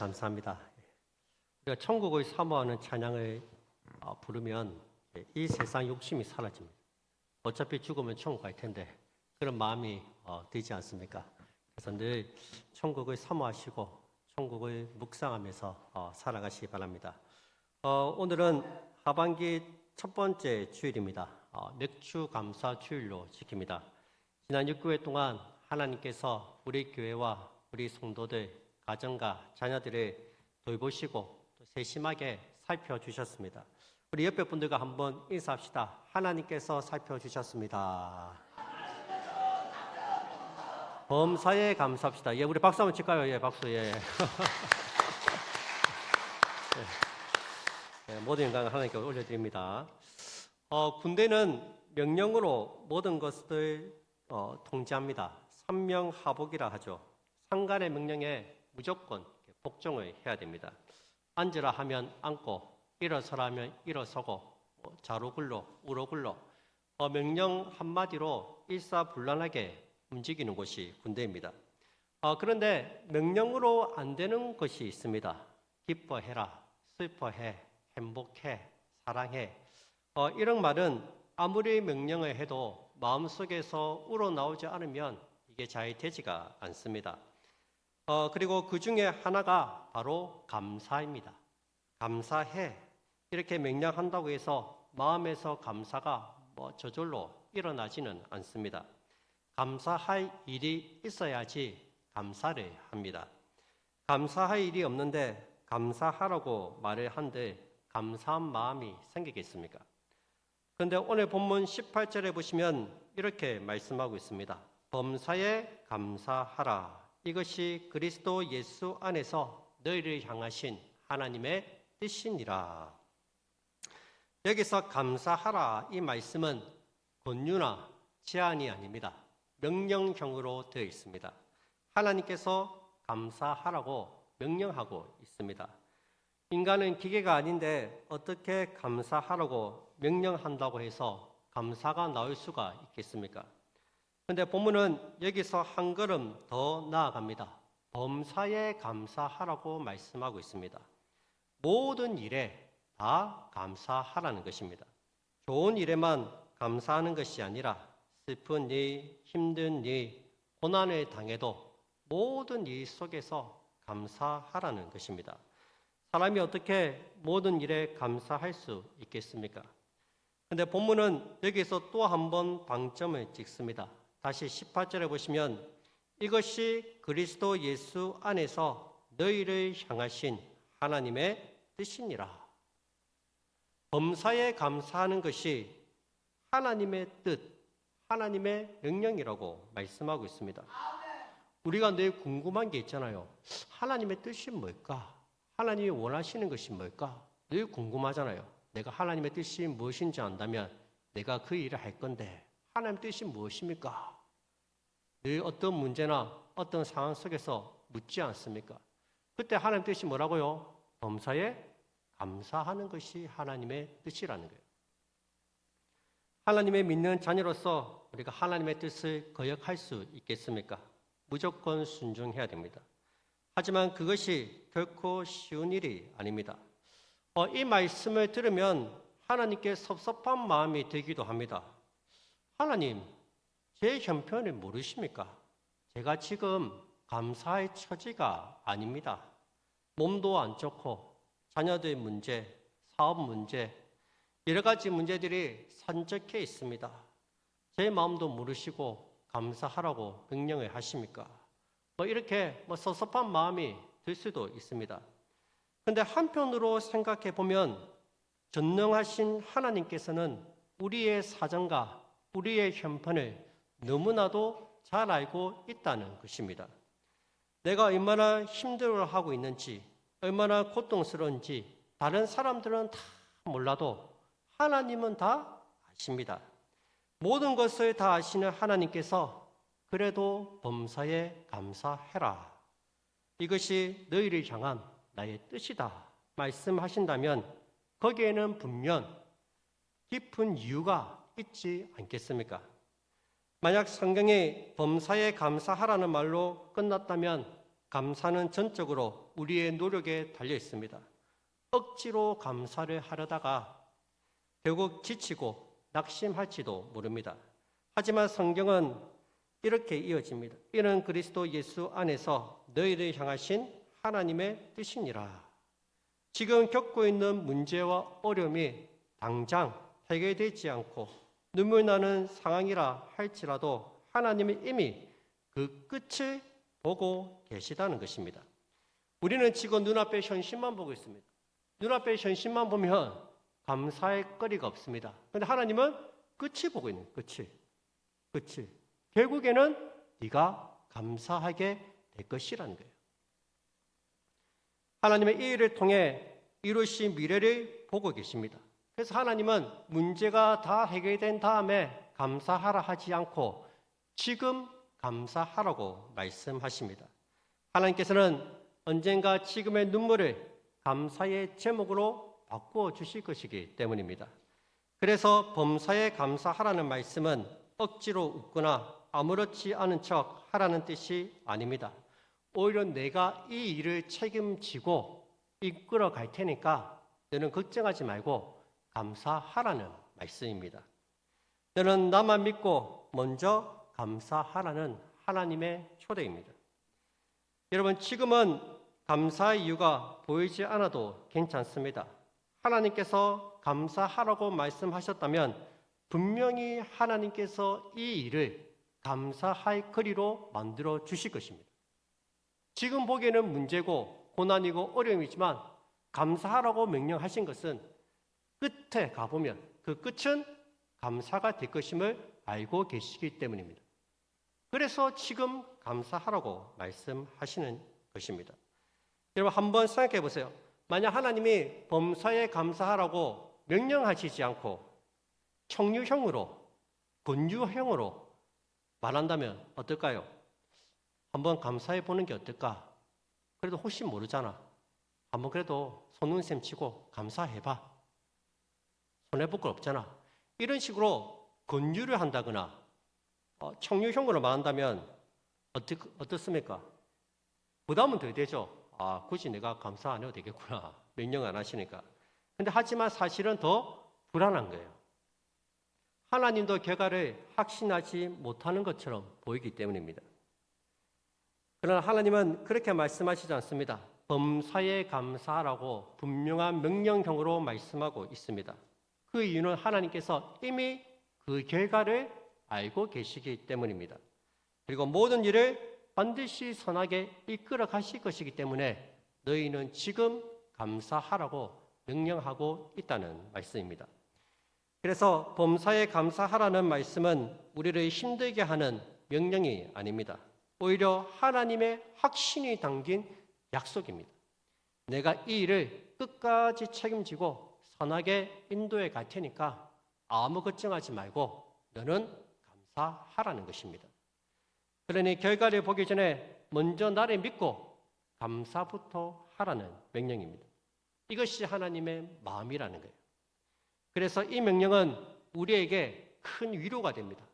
감사합니다. 우리가 천국을 사모하는 찬양을 부르면 이 세상 욕심이 사라집니다. 어차피 죽으면 천국 갈 텐데 그런 마음이 들지 않습니까? 그래서 늘 천국을 사모하시고 천국을 묵상하면서 살아가시기 바랍니다. 오늘은 하반기 첫 번째 주일입니다. 맥주 감사 주일로 지킵니다. 지난 6개월 동안 하나님께서 우리 교회와 우리 성도들, 가정과 자녀들을 돌보시고 또 세심하게 살펴주셨습니다. 우리 옆에 분들과 한번 인사합시다. 하나님께서 살펴주셨습니다. 범사에 감사합시다. 예, 우리 박수 한번 칠까요? 예, 박수. 예. 예, 모든 영광을 하나님께 올려드립니다. 군대는 명령으로 모든 것을 통제합니다. 삼명하복이라 하죠. 상관의 명령에 무조건 복종을 해야 됩니다. 앉으라 하면 앉고 일어서라 하면 일어서고 좌로굴로 우로굴로 명령 한마디로 일사불란하게 움직이는 곳이 군대입니다. 그런데 명령으로 안 되는 것이 있습니다. 기뻐해라, 슬퍼해, 행복해, 사랑해. 이런 말은 아무리 명령을 해도 마음속에서 우러나오지 않으면 이게 잘 되지가 않습니다. 그리고 그 중에 하나가 바로 감사입니다. 감사해. 이렇게 명령한다고 해서 마음에서 감사가 저절로 일어나지는 않습니다. 감사할 일이 있어야지 감사를 합니다. 감사할 일이 없는데 감사하라고 말을 한들 감사한 마음이 생기겠습니까? 그런데 오늘 본문 18절에 보시면 이렇게 말씀하고 있습니다. 범사에 감사하라. 이것이 그리스도 예수 안에서 너희를 향하신 하나님의 뜻이니라. 여기서 감사하라 이 말씀은 권유나 제안이 아닙니다. 명령형으로 되어 있습니다. 하나님께서 감사하라고 명령하고 있습니다. 인간은 기계가 아닌데 어떻게 감사하라고 명령한다고 해서 감사가 나올 수가 있겠습니까? 그런데 본문은 여기서 한 걸음 더 나아갑니다. 범사에 감사하라고 말씀하고 있습니다. 모든 일에 다 감사하라는 것입니다. 좋은 일에만 감사하는 것이 아니라 슬픈 일, 힘든 일, 고난을 당해도 모든 일 속에서 감사하라는 것입니다. 사람이 어떻게 모든 일에 감사할 수 있겠습니까? 그런데 본문은 여기서 또 한 번 방점을 찍습니다. 다시 18절에 보시면 이것이 그리스도 예수 안에서 너희를 향하신 하나님의 뜻이니라. 범사에 감사하는 것이 하나님의 뜻, 하나님의 명령이라고 말씀하고 있습니다. 우리가 늘 궁금한 게 있잖아요. 하나님의 뜻이 뭘까? 하나님이 원하시는 것이 뭘까? 늘 궁금하잖아요. 내가 하나님의 뜻이 무엇인지 안다면 내가 그 일을 할 건데 하나님의 뜻이 무엇입니까? 늘 어떤 문제나 어떤 상황 속에서 묻지 않습니까? 그때 하나님의 뜻이 뭐라고요? 범사에 감사하는 것이 하나님의 뜻이라는 거예요. 하나님의 믿는 자녀로서 우리가 하나님의 뜻을 거역할 수 있겠습니까? 무조건 순종해야 됩니다. 하지만 그것이 결코 쉬운 일이 아닙니다. 이 말씀을 들으면 하나님께 섭섭한 마음이 들기도 합니다. 하나님, 제 형편을 모르십니까? 제가 지금 감사의 처지가 아닙니다. 몸도 안 좋고 자녀들 문제, 사업 문제, 여러 가지 문제들이 산적해 있습니다. 제 마음도 모르시고 감사하라고 명령을 하십니까? 이렇게 섭섭한 마음이 들 수도 있습니다. 그런데 한편으로 생각해 보면 전능하신 하나님께서는 우리의 사정과 우리의 형편을 너무나도 잘 알고 있다는 것입니다. 내가 얼마나 힘들어하고 있는지, 얼마나 고통스러운지 다른 사람들은 다 몰라도 하나님은 다 아십니다. 모든 것을 다 아시는 하나님께서 그래도 범사에 감사해라. 이것이 너희를 향한 나의 뜻이다. 말씀하신다면 거기에는 분명 깊은 이유가 있지 않겠습니까? 만약 성경이 범사에 감사하라는 말로 끝났다면 감사는 전적으로 우리의 노력에 달려 있습니다. 억지로 감사를 하려다가 결국 지치고 낙심할지도 모릅니다. 하지만 성경은 이렇게 이어집니다. 이는 그리스도 예수 안에서 너희를 향하신 하나님의 뜻이니라. 지금 겪고 있는 문제와 어려움이 당장 해결되지 않고 눈물 나는 상황이라 할지라도 하나님은 이미 그 끝을 보고 계시다는 것입니다. 우리는 지금 눈앞의 현실만 보고 있습니다. 눈앞의 현실만 보면 감사할 거리가 없습니다. 그런데 하나님은 끝을 보고 있는 거예요. 끝을. 결국에는 네가 감사하게 될 것이라는 거예요. 하나님의 이 일을 통해 이루신 미래를 보고 계십니다. 그래서 하나님은 문제가 다 해결된 다음에 감사하라 하지 않고 지금 감사하라고 말씀하십니다. 하나님께서는 언젠가 지금의 눈물을 감사의 제목으로 바꾸어 주실 것이기 때문입니다. 그래서 범사에 감사하라는 말씀은 억지로 웃거나 아무렇지 않은 척 하라는 뜻이 아닙니다. 오히려 내가 이 일을 책임지고 이끌어 갈 테니까 너는 걱정하지 말고 감사하라는 말씀입니다. 너는 나만 믿고 먼저 감사하라는 하나님의 초대입니다. 여러분, 지금은 감사의 이유가 보이지 않아도 괜찮습니다. 하나님께서 감사하라고 말씀하셨다면 분명히 하나님께서 이 일을 감사할 거리로 만들어 주실 것입니다. 지금 보기에는 문제고 고난이고 어려움이지만 감사하라고 명령하신 것은 끝에 가보면 그 끝은 감사가 될 것임을 알고 계시기 때문입니다. 그래서 지금 감사하라고 말씀하시는 것입니다. 여러분, 한번 생각해 보세요. 만약 하나님이 범사에 감사하라고 명령하시지 않고 청유형으로, 권유형으로 말한다면 어떨까요? 한번 감사해 보는 게 어떨까? 그래도 혹시 모르잖아. 한번 그래도 손눈샘 치고 감사해봐. 손해볼 거 없잖아. 이런 식으로 권유를 한다거나 청유형으로 말한다면 어떻습니까? 부담은 더 되죠. 아, 굳이 내가 감사 안 해도 되겠구나. 명령 안 하시니까. 근데 하지만 사실은 더 불안한 거예요. 하나님도 결과를 확신하지 못하는 것처럼 보이기 때문입니다. 그러나 하나님은 그렇게 말씀하시지 않습니다. 범사에 감사하라고 분명한 명령형으로 말씀하고 있습니다. 그 이유는 하나님께서 이미 그 결과를 알고 계시기 때문입니다. 그리고 모든 일을 반드시 선하게 이끌어 가실 것이기 때문에 너희는 지금 감사하라고 명령하고 있다는 말씀입니다. 그래서 범사에 감사하라는 말씀은 우리를 힘들게 하는 명령이 아닙니다. 오히려 하나님의 확신이 담긴 약속입니다. 내가 이 일을 끝까지 책임지고 선하게 인도해 갈 테니까 아무 걱정하지 말고 너는 감사하라는 것입니다. 그러니 결과를 보기 전에 먼저 나를 믿고 감사부터 하라는 명령입니다. 이것이 하나님의 마음이라는 거예요. 그래서 이 명령은 우리에게 큰 위로가 됩니다.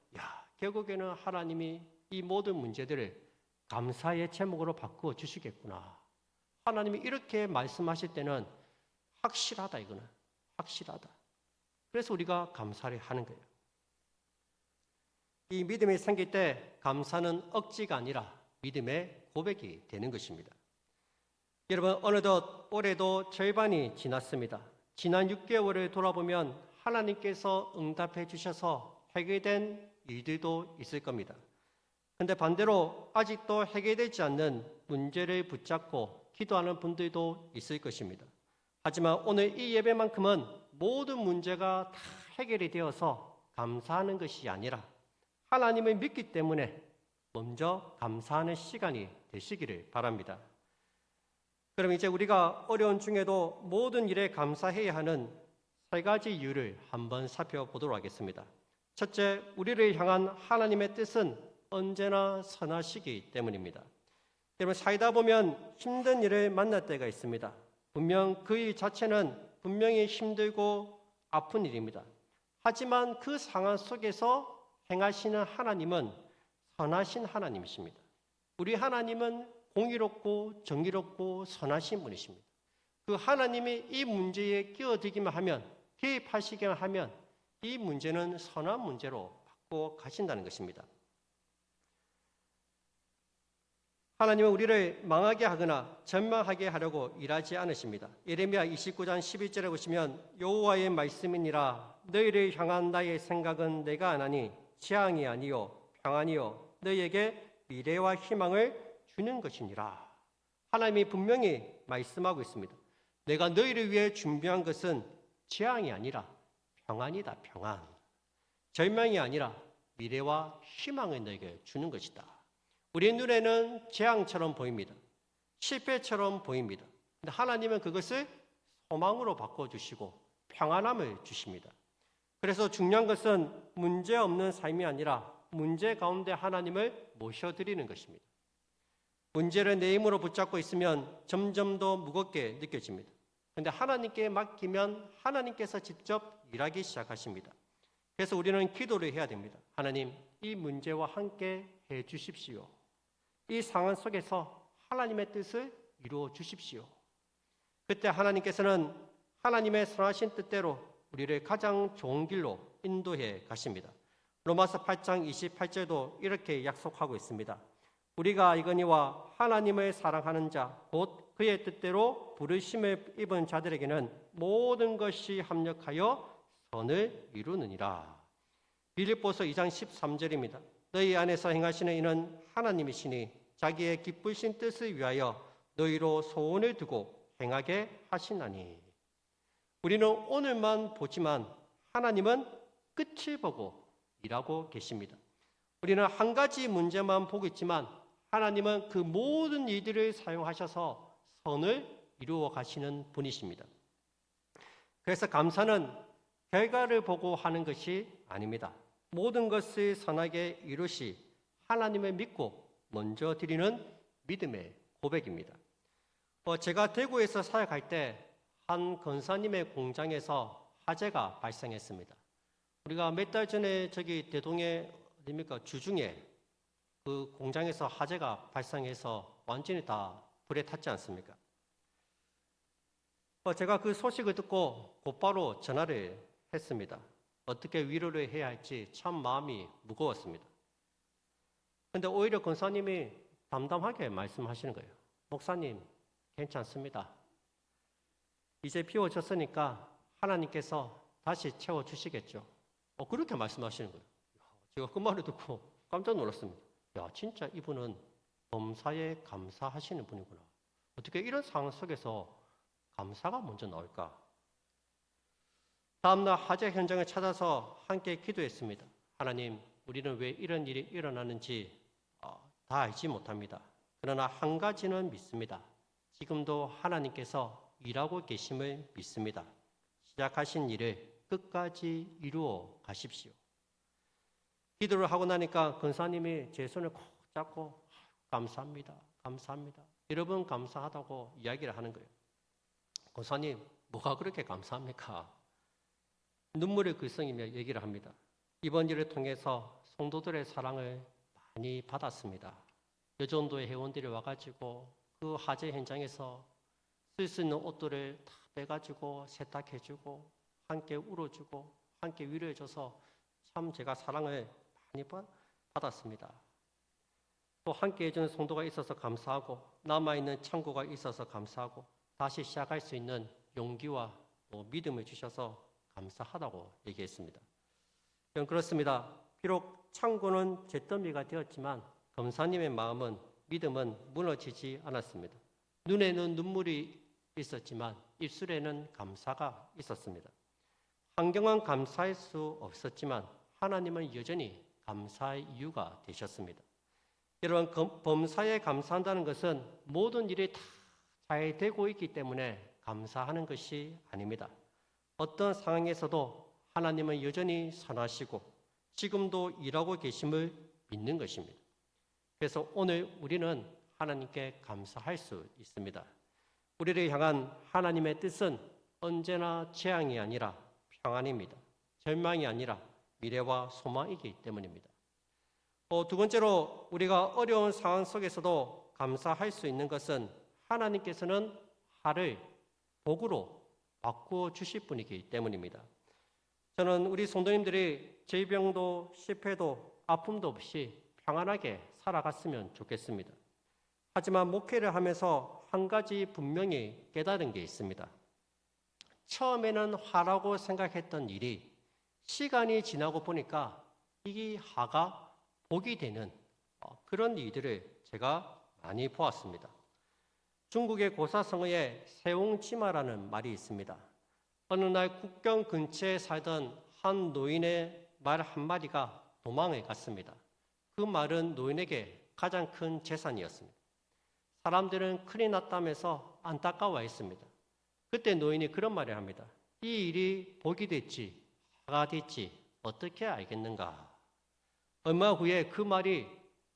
결국에는 하나님이 이 모든 문제들을 감사의 제목으로 바꾸어 주시겠구나. 하나님이 이렇게 말씀하실 때는 확실하다, 이거는. 확실하다. 그래서 우리가 감사를 하는 거예요. 이 믿음이 생길 때 감사는 억지가 아니라 믿음의 고백이 되는 것입니다. 여러분, 어느덧 올해도 절반이 지났습니다. 지난 6개월을 돌아보면 하나님께서 응답해 주셔서 해결된 일들도 있을 겁니다. 그런데 반대로 아직도 해결되지 않는 문제를 붙잡고 기도하는 분들도 있을 것입니다. 하지만 오늘 이 예배만큼은 모든 문제가 다 해결이 되어서 감사하는 것이 아니라 하나님을 믿기 때문에 먼저 감사하는 시간이 되시기를 바랍니다. 그럼 이제 우리가 어려운 중에도 모든 일에 감사해야 하는 세 가지 이유를 한번 살펴보도록 하겠습니다. 첫째, 우리를 향한 하나님의 뜻은 언제나 선하시기 때문입니다. 여러분, 살다 보면 힘든 일을 만날 때가 있습니다. 분명 그 일 자체는 분명히 힘들고 아픈 일입니다. 하지만 그 상황 속에서 행하시는 하나님은 선하신 하나님이십니다. 우리 하나님은 공의롭고 정의롭고 선하신 분이십니다. 그 하나님이 이 문제에 끼어들기만 하면, 개입하시기만 하면 이 문제는 선한 문제로 바꿔 가신다는 것입니다. 하나님은 우리를 망하게 하거나 전망하게 하려고 일하지 않으십니다. 예레미야 29장 11절에 보시면 여호와의 말씀이니라 너희를 향한 나의 생각은 내가 아나니 재앙이 아니요 평안이요 너희에게 미래와 희망을 주는 것이니라. 하나님이 분명히 말씀하고 있습니다. 내가 너희를 위해 준비한 것은 재앙이 아니라 평안이다. 평안. 절망이 아니라 미래와 희망을 너희에게 주는 것이다. 우리 눈에는 재앙처럼 보입니다. 실패처럼 보입니다. 근데 하나님은 그것을 소망으로 바꿔주시고 평안함을 주십니다. 그래서 중요한 것은 문제 없는 삶이 아니라 문제 가운데 하나님을 모셔드리는 것입니다. 문제를 내 힘으로 붙잡고 있으면 점점 더 무겁게 느껴집니다. 그런데 하나님께 맡기면 하나님께서 직접 일하기 시작하십니다. 그래서 우리는 기도를 해야 됩니다. 하나님, 이 문제와 함께 해 주십시오. 이 상황 속에서 하나님의 뜻을 이루어 주십시오. 그때 하나님께서는 하나님의 선하신 뜻대로 우리를 가장 좋은 길로 인도해 가십니다. 로마서 8장 28절도 이렇게 약속하고 있습니다. 우리가 이거니와 하나님을 사랑하는 자, 곧 그의 뜻대로 부르심을 입은 자들에게는 모든 것이 합력하여 선을 이루느니라. 빌립보서 2장 13절입니다. 너희 안에서 행하시는 이는 하나님이시니 자기의 기쁘신 뜻을 위하여 너희로 소원을 두고 행하게 하시나니. 우리는 오늘만 보지만 하나님은 끝을 보고 일하고 계십니다. 우리는 한 가지 문제만 보고 있지만 하나님은 그 모든 일들을 사용하셔서 선을 이루어 가시는 분이십니다. 그래서 감사는 결과를 보고 하는 것이 아닙니다. 모든 것을 선하게 이루시 하나님을 믿고 먼저 드리는 믿음의 고백입니다. 제가 대구에서 사역할 때 한 권사님의 공장에서 화재가 발생했습니다. 우리가 몇 달 전에 저기 대동에 어디입니까? 주중에 그 공장에서 화재가 발생해서 완전히 다 불에 탔지 않습니까? 제가 그 소식을 듣고 곧바로 전화를 했습니다. 어떻게 위로를 해야 할지 참 마음이 무거웠습니다. 그런데 오히려 권사님이 담담하게 말씀하시는 거예요. 목사님, 괜찮습니다. 이제 비워졌으니까 하나님께서 다시 채워주시겠죠. 그렇게 말씀하시는 거예요. 제가 그 말을 듣고 깜짝 놀랐습니다. 야, 진짜 이분은 범사에 감사하시는 분이구나. 어떻게 이런 상황 속에서 감사가 먼저 나올까? 다음날 화재 현장을 찾아서 함께 기도했습니다. 하나님, 우리는 왜 이런 일이 일어나는지 다 알지 못합니다. 그러나 한 가지는 믿습니다. 지금도 하나님께서 일하고 계심을 믿습니다. 시작하신 일을 끝까지 이루어 가십시오. 기도를 하고 나니까 권사님이 제 손을 콕 잡고 감사합니다. 감사합니다. 여러분 감사하다고 이야기를 하는 거예요. 권사님, 뭐가 그렇게 감사합니까? 눈물을 글썽이며 얘기를 합니다. 이번 일을 통해서 성도들의 사랑을 많이 받았습니다. 여전도의 회원들이 와가지고 그 화재 현장에서 쓸 수 있는 옷들을 다 빼가지고 세탁해주고 함께 울어주고 함께 위로해줘서 참 제가 사랑을 많이 받았습니다. 또 함께 해주는 성도가 있어서 감사하고 남아있는 창고가 있어서 감사하고 다시 시작할 수 있는 용기와 믿음을 주셔서 감사하다고 얘기했습니다. 그렇습니다. 비록 창고는 잿더미가 되었지만 검사님의 마음은 믿음은 무너지지 않았습니다. 눈에는 눈물이 있었지만 입술에는 감사가 있었습니다. 환경은 감사할 수 없었지만 하나님은 여전히 감사의 이유가 되셨습니다. 여러분, 범사에 감사한다는 것은 모든 일이 다 잘 되고 있기 때문에 감사하는 것이 아닙니다. 어떤 상황에서도 하나님은 여전히 선하시고 지금도 일하고 계심을 믿는 것입니다. 그래서 오늘 우리는 하나님께 감사할 수 있습니다. 우리를 향한 하나님의 뜻은 언제나 재앙이 아니라 평안입니다. 절망이 아니라 미래와 소망이기 때문입니다. 두 번째로 우리가 어려운 상황 속에서도 감사할 수 있는 것은 하나님께서는 화를 복으로 바꾸어 주실 분이기 때문입니다. 저는 우리 성도님들이 질병도 실패도 아픔도 없이 평안하게 살아갔으면 좋겠습니다. 하지만 목회를 하면서 한 가지 분명히 깨달은 게 있습니다. 처음에는 화라고 생각했던 일이 시간이 지나고 보니까 이 화가 복이 되는 그런 일들을 제가 많이 보았습니다. 중국의 고사성어에 세옹지마라는 말이 있습니다. 어느 날 국경 근처에 살던 한 노인의 말 한마디가 도망을 갔습니다. 그 말은 노인에게 가장 큰 재산이었습니다. 사람들은 큰일 났다면서 안타까워했습니다. 그때 노인이 그런 말을 합니다. 이 일이 복이 됐지 화가 됐지 어떻게 알겠는가. 얼마 후에 그 말이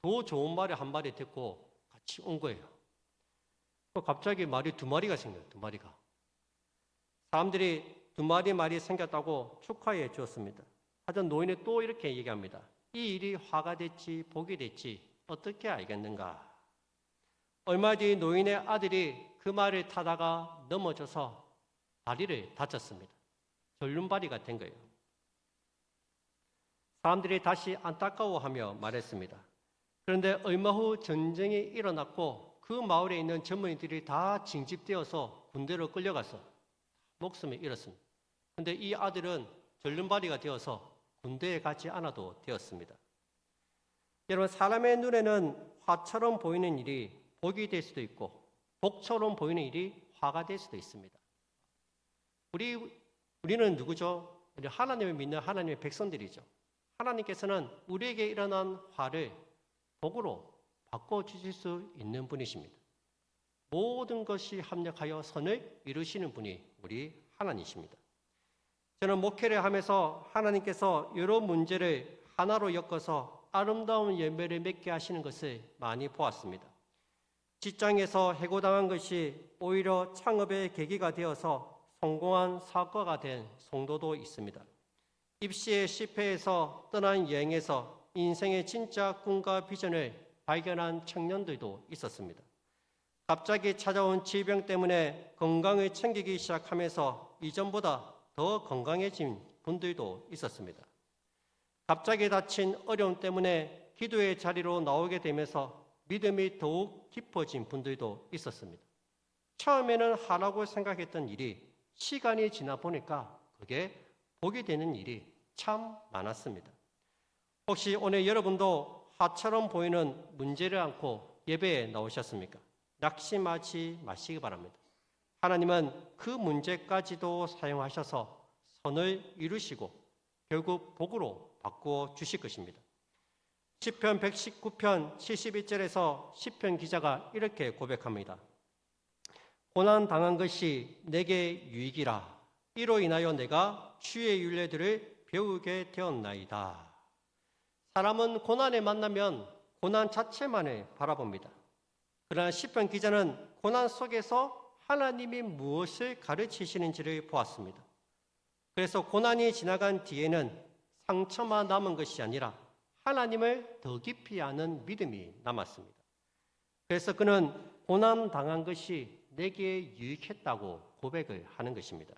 더 좋은 말을 한 마리 듣고 같이 온 거예요. 갑자기 말이 두 마리가 생겨요. 두 마리가. 사람들이 두 마리 말이 생겼다고 축하해 주었습니다. 하여튼 노인이 또 이렇게 얘기합니다. 이 일이 화가 됐지 복이 됐지 어떻게 알겠는가. 얼마 뒤 노인의 아들이 그 말을 타다가 넘어져서 다리를 다쳤습니다. 절름발이가 된 거예요. 사람들이 다시 안타까워하며 말했습니다. 그런데 얼마 후 전쟁이 일어났고 그 마을에 있는 젊은이들이 다 징집되어서 군대로 끌려가서 목숨을 잃었습니다. 그런데 이 아들은 절름발이가 되어서 군대에 가지 않아도 되었습니다. 여러분, 사람의 눈에는 화처럼 보이는 일이 복이 될 수도 있고 복처럼 보이는 일이 화가 될 수도 있습니다. 우리는 누구죠? 하나님을 믿는 하나님의 백성들이죠. 하나님께서는 우리에게 일어난 화를 복으로 바꿔주실 수 있는 분이십니다. 모든 것이 합력하여 선을 이루시는 분이 우리 하나님이십니다. 저는 목회를 하면서 하나님께서 여러 문제를 하나로 엮어서 아름다운 열매를 맺게 하시는 것을 많이 보았습니다. 직장에서 해고당한 것이 오히려 창업의 계기가 되어서 성공한 사업가가 된 성도도 있습니다. 입시에 실패해서 떠난 여행에서 인생의 진짜 꿈과 비전을 발견한 청년들도 있었습니다. 갑자기 찾아온 질병 때문에 건강을 챙기기 시작하면서 이전보다 더 건강해진 분들도 있었습니다. 갑자기 닥친 어려움 때문에 기도의 자리로 나오게 되면서 믿음이 더욱 깊어진 분들도 있었습니다. 처음에는 하라고 생각했던 일이 시간이 지나 보니까 그게 복이 되는 일이 참 많았습니다. 혹시 오늘 여러분도 화처럼 보이는 문제를 안고 예배에 나오셨습니까? 낙심하지 마시기 바랍니다. 하나님은 그 문제까지도 사용하셔서 선을 이루시고 결국 복으로 바꾸어 주실 것입니다. 시편 119편 71절에서 시편 기자가 이렇게 고백합니다. 고난 당한 것이 내게 유익이라. 이로 인하여 내가 주의 율례들을 배우게 되었나이다. 사람은 고난을 만나면 고난 자체만을 바라봅니다. 그러나 시편 기자는 고난 속에서 하나님이 무엇을 가르치시는지를 보았습니다. 그래서 고난이 지나간 뒤에는 상처만 남은 것이 아니라 하나님을 더 깊이 아는 믿음이 남았습니다. 그래서 그는 고난 당한 것이 내게 유익했다고 고백을 하는 것입니다.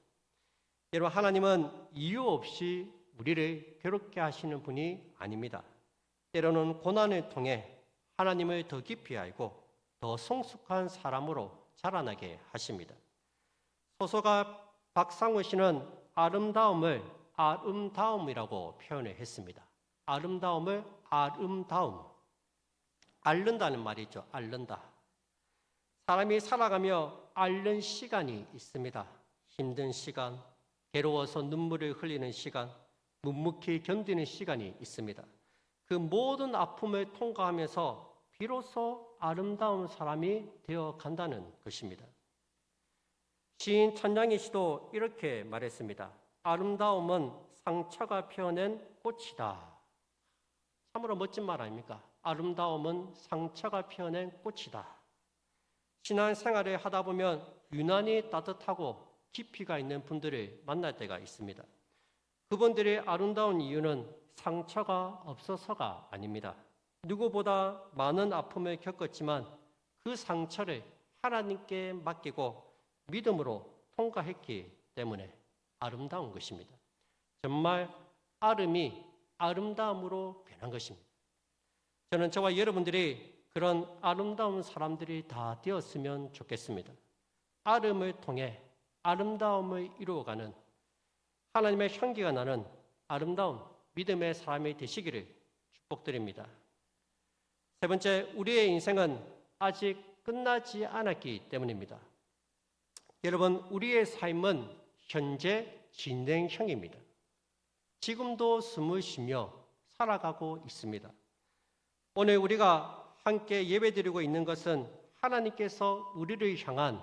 여러분, 하나님은 이유 없이 우리를 괴롭게 하시는 분이 아닙니다. 때로는 고난을 통해 하나님을 더 깊이 알고 더 성숙한 사람으로 자라나게 하십니다. 소설가 박상우 씨는 아름다움을 아름다움이라고 표현을 했습니다. 아름다움을 아름다움. 앓는다는 말이죠. 앓는다. 사람이 살아가며 앓는 시간이 있습니다. 힘든 시간, 괴로워서 눈물을 흘리는 시간, 묵묵히 견디는 시간이 있습니다. 그 모든 아픔을 통과하면서 비로소 아름다운 사람이 되어 간다는 것입니다. 시인 천장희 씨도 이렇게 말했습니다. 아름다움은 상처가 피어낸 꽃이다. 참으로 멋진 말 아닙니까? 아름다움은 상처가 피어낸 꽃이다. 신앙생활을 하다 보면 유난히 따뜻하고 깊이가 있는 분들을 만날 때가 있습니다. 그분들의 아름다운 이유는 상처가 없어서가 아닙니다. 누구보다 많은 아픔을 겪었지만 그 상처를 하나님께 맡기고 믿음으로 통과했기 때문에 아름다운 것입니다. 정말 아름이 아름다움으로 변한 것입니다. 저는 저와 여러분들이 그런 아름다운 사람들이 다 되었으면 좋겠습니다. 아름을 통해 아름다움을 이루어가는 하나님의 향기가 나는 아름다운 믿음의 사람이 되시기를 축복드립니다. 세 번째, 우리의 인생은 아직 끝나지 않았기 때문입니다. 여러분, 우리의 삶은 현재 진행형입니다. 지금도 숨을 쉬며 살아가고 있습니다. 오늘 우리가 함께 예배드리고 있는 것은 하나님께서 우리를 향한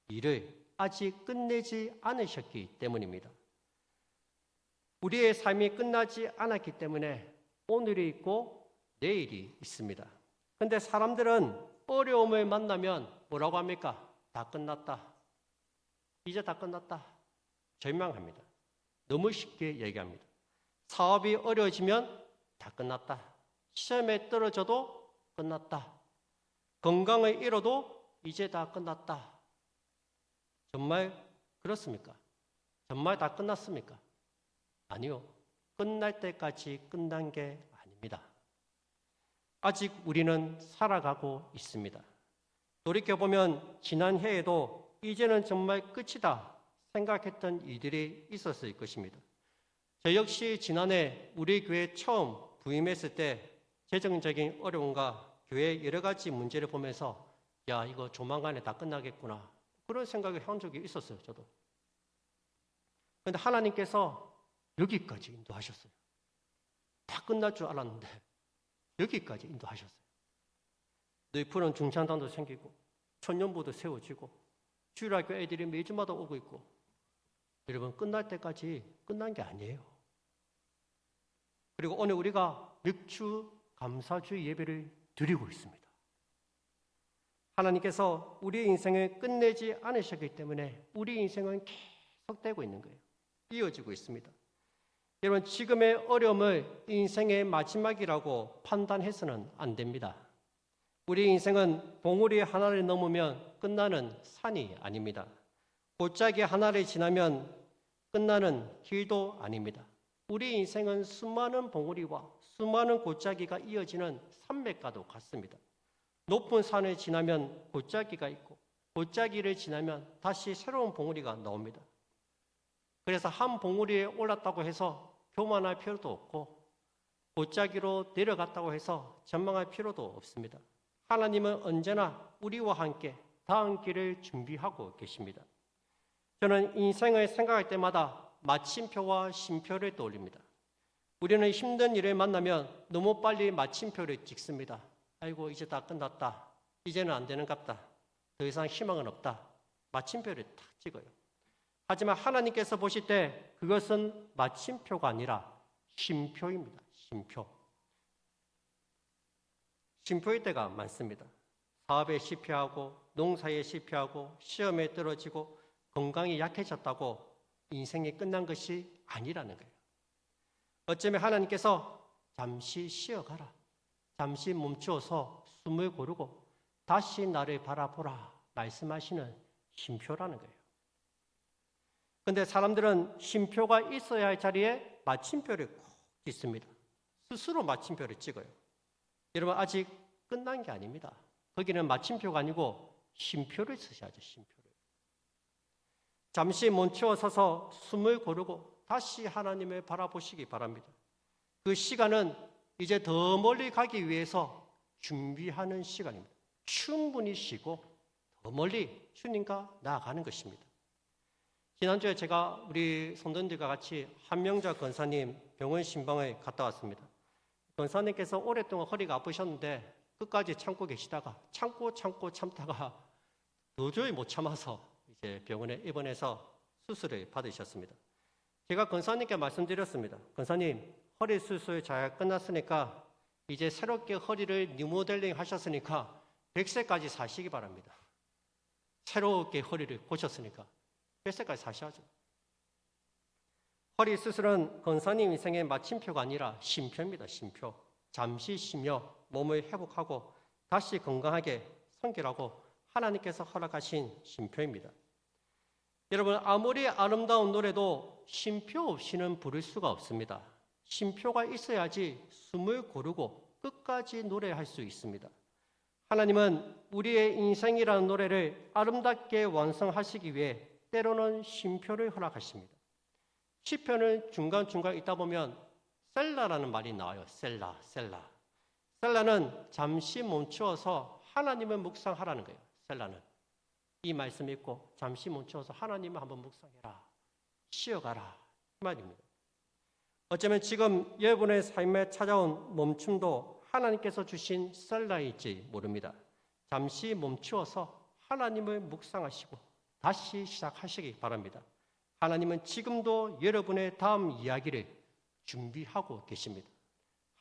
일을 아직 끝내지 않으셨기 때문입니다. 우리의 삶이 끝나지 않았기 때문에 오늘이 있고 내일이 있습니다. 그런데 사람들은 어려움을 만나면 뭐라고 합니까? 다 끝났다. 이제 다 끝났다. 절망합니다. 너무 쉽게 얘기합니다. 사업이 어려워지면 다 끝났다. 시험에 떨어져도 끝났다. 건강을 잃어도 이제 다 끝났다. 정말 그렇습니까? 정말 다 끝났습니까? 아니요. 끝날 때까지 끝난 게 아닙니다. 아직 우리는 살아가고 있습니다. 돌이켜보면 지난 해에도 이제는 정말 끝이다 생각했던 일들이 있었을 것입니다. 저 역시 지난해 우리 교회 처음 부임했을 때 재정적인 어려움과 교회의 여러 가지 문제를 보면서 야, 이거 조만간에 다 끝나겠구나. 그런 생각을 한 적이 있었어요, 저도. 그런데 하나님께서 여기까지 인도하셨어요. 다 끝날 줄 알았는데 여기까지 인도하셨어요. 너희 푸른 중창단도 생기고 천년부도 세워지고 주일학교 애들이 매주마다 오고 있고 여러분 끝날 때까지 끝난 게 아니에요. 그리고 오늘 우리가 맥주 감사주 예배를 드리고 있습니다. 하나님께서 우리의 인생을 끝내지 않으셨기 때문에 우리 인생은 계속되고 있는 거예요. 이어지고 있습니다. 여러분 지금의 어려움을 인생의 마지막이라고 판단해서는 안 됩니다. 우리 인생은 봉우리 하나를 넘으면 끝나는 산이 아닙니다. 골짜기 하나를 지나면 끝나는 길도 아닙니다. 우리 인생은 수많은 봉우리와 수많은 골짜기가 이어지는 산맥과도 같습니다. 높은 산을 지나면 골짜기가 있고 골짜기를 지나면 다시 새로운 봉우리가 나옵니다. 그래서 한 봉우리에 올랐다고 해서 교만할 필요도 없고 골짜기로 내려갔다고 해서 전망할 필요도 없습니다. 하나님은 언제나 우리와 함께 다음 길을 준비하고 계십니다. 저는 인생을 생각할 때마다 마침표와 쉼표를 떠올립니다. 우리는 힘든 일을 만나면 너무 빨리 마침표를 찍습니다. 아이고 이제 다 끝났다. 이제는 안 되는갑다. 더 이상 희망은 없다. 마침표를 탁 찍어요. 하지만 하나님께서 보실 때 그것은 마침표가 아니라 쉼표입니다. 쉼표. 쉼표일 때가 많습니다. 사업에 실패하고 농사에 실패하고 시험에 떨어지고 건강이 약해졌다고 인생이 끝난 것이 아니라는 거예요. 어쩌면 하나님께서 잠시 쉬어가라. 잠시 멈추어서 숨을 고르고 다시 나를 바라보라 말씀하시는 쉼표라는 거예요. 그런데 사람들은 쉼표가 있어야 할 자리에 마침표를 꼭 찍습니다. 스스로 마침표를 찍어요. 여러분 아직 끝난 게 아닙니다. 거기는 마침표가 아니고 쉼표를 쓰셔야죠. 쉼표를. 잠시 멈추어 서서 숨을 고르고 다시 하나님을 바라보시기 바랍니다. 그 시간은 이제 더 멀리 가기 위해서 준비하는 시간입니다. 충분히 쉬고 더 멀리 주님과 나아가는 것입니다. 지난주에 제가 우리 성도님들과 같이 한명자 권사님 병원 신방을 갔다 왔습니다. 권사님께서 오랫동안 허리가 아프셨는데 끝까지 참고 계시다가 참다가 도저히 못 참아서 이제 병원에 입원해서 수술을 받으셨습니다. 제가 권사님께 말씀드렸습니다. 권사님, 허리 수술 잘 끝났으니까 이제 새롭게 허리를 리모델링 하셨으니까 100세까지 사시기 바랍니다. 새롭게 허리를 고쳤으니까 100세까지 사셔야죠. 허리 수술은 권사님 인생의 마침표가 아니라 쉼표입니다. 쉼표. 잠시 쉬며 몸을 회복하고 다시 건강하게 섬기라고 하나님께서 허락하신 쉼표입니다. 여러분, 아무리 아름다운 노래도 쉼표 없이는 부를 수가 없습니다. 쉼표가 있어야지 숨을 고르고 끝까지 노래할 수 있습니다. 하나님은 우리의 인생이라는 노래를 아름답게 완성하시기 위해 때로는 쉼표를 허락하십니다. 시편을 중간중간 읽다 보면 셀라라는 말이 나와요. 셀라. 셀라는 잠시 멈추어서 하나님을 묵상하라는 거예요. 셀라는. 이 말씀 읽고 잠시 멈추어서 하나님을 한번 묵상해라. 쉬어가라. 그 말입니다. 어쩌면 지금 여러분의 삶에 찾아온 멈춤도 하나님께서 주신 셀라일지 모릅니다. 잠시 멈추어서 하나님을 묵상하시고 다시 시작하시기 바랍니다. 하나님은 지금도 여러분의 다음 이야기를 준비하고 계십니다.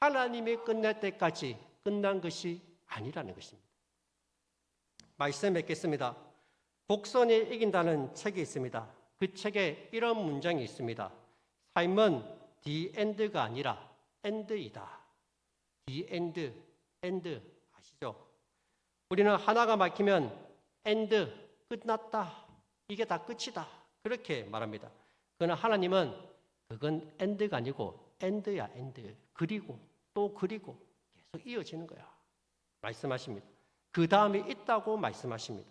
하나님이 끝낼 때까지 끝난 것이 아니라는 것입니다. 말씀 맺겠습니다. 곡선이 이긴다는 책이 있습니다. 그 책에 이런 문장이 있습니다. 삶은 the end가 아니라 end이다. the end 아시죠? 우리는 하나가 막히면 end, 끝났다. 이게 다 끝이다. 그렇게 말합니다. 그러나 하나님은 그건 end가 아니고 end야, end. 그리고 또 그리고 계속 이어지는 거야. 말씀하십니다. 그 다음이 있다고 말씀하십니다.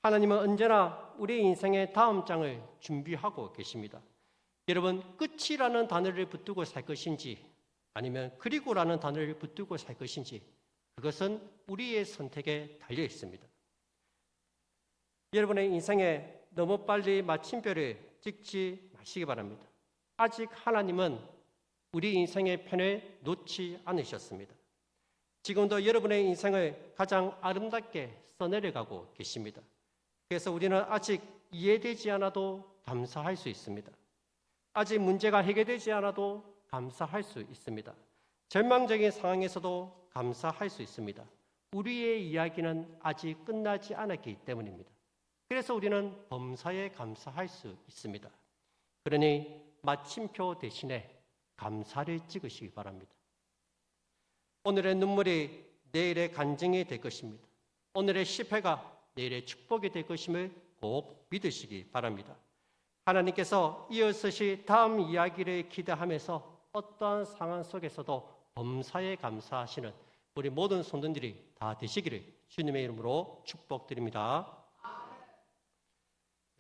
하나님은 언제나 우리 인생의 다음 장을 준비하고 계십니다. 여러분, 끝이라는 단어를 붙들고 살 것인지 아니면 그리고라는 단어를 붙들고 살 것인지 그것은 우리의 선택에 달려 있습니다. 여러분의 인생에 너무 빨리 마침표를 찍지 마시기 바랍니다. 아직 하나님은 우리 인생의 편을 놓지 않으셨습니다. 지금도 여러분의 인생을 가장 아름답게 써내려가고 계십니다. 그래서 우리는 아직 이해되지 않아도 감사할 수 있습니다. 아직 문제가 해결되지 않아도 감사할 수 있습니다. 절망적인 상황에서도 감사할 수 있습니다. 우리의 이야기는 아직 끝나지 않았기 때문입니다. 그래서 우리는 범사에 감사할 수 있습니다. 그러니 마침표 대신에 감사를 찍으시기 바랍니다. 오늘의 눈물이 내일의 간증이 될 것입니다. 오늘의 실패가 내일의 축복이 될 것임을 꼭 믿으시기 바랍니다. 하나님께서 이어서시 다음 이야기를 기대하면서 어떠한 상황 속에서도 범사에 감사하시는 우리 모든 성도들이 다 되시기를 주님의 이름으로 축복드립니다.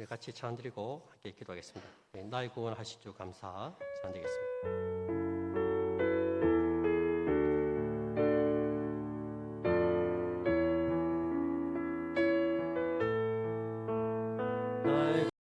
같이 찬드리고 함께 기도하겠습니다. 나의 구원하실 주 감사 찬드리겠습니다.